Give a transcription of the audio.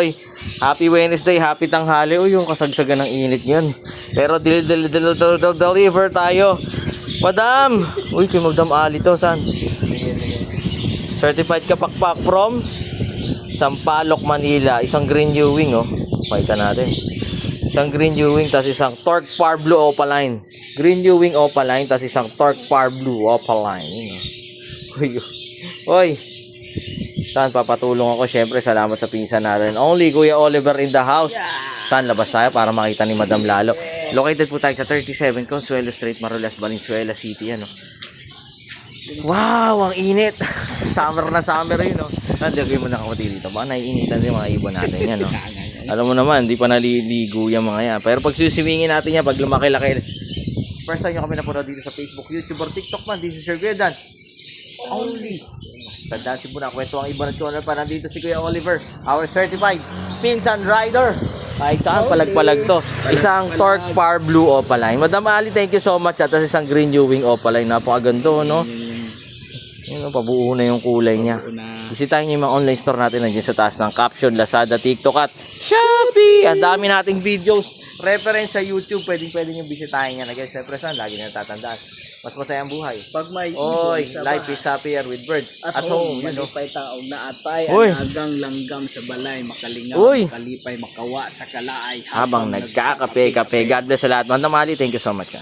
Oy, happy Wednesday, happy tanghali. Uy, yung kasagsagan ng init yan. Pero deliver tayo. Madam! Uy, kay Madam Ali to, saan? Certified kapakpak from Sampaloc, Manila. Isang green Ewing, oh. Pakita natin. Isang green Ewing, tapos isang Torque Par Blue Opaline. Green Ewing Opaline, tapos isang Torque Par Blue Opaline. Uy, uy. Saan papatulong ako? Syempre, salamat sa pinsan natin. Only Kuya Oliver in the house. Saan labas tayo para makita ni Madam Lalo? Located po tayo sa 37 Consuelo Street, Marulas, Valenzuela City. Ano? Wow, ang init. Summer na summer yun, no? Nandagay mo na kamati dito. Baka naiinitan din mga ibon natin yan, no? Alam mo naman, di pa naliligo yung mga yan. Pero pag suswingin natin yan, pag lumaki-laki. First time nyo kami napunod dito sa Facebook, YouTube, or TikTok man. This is Sir Guedan. Only. Tandaan si Buna, kwento ang iba na channel pa. Nandito si Kuya Oliver, our certified pinsan rider. Kahit saan, palag-palag to. Isang Torque Par Blue Opaline. Madam Ali, thank you so much. At isang Green Ewing Opaline. Napakaganda, no? Yun, pabuo na yung kulay niya. Bisitahin niyo yung mga online store natin nandiyan sa taas ng caption, Lazada, TikTok at Shopee. Ang dami nating videos, reference sa YouTube. Pwede nyo bisitahin yan. Again, syempre saan, lagi na natatandaan. Mas masaya ang buhay. Pag may oy, life is happier with birds. At home, you know. Malipay taong naatay, Uy. anagang langgam sa balay, makalingaw, Uy. makalipay, makawa sa kalaay. Habang nagkakape-kape. God bless sa lahat. Madam Ali, thank you so much.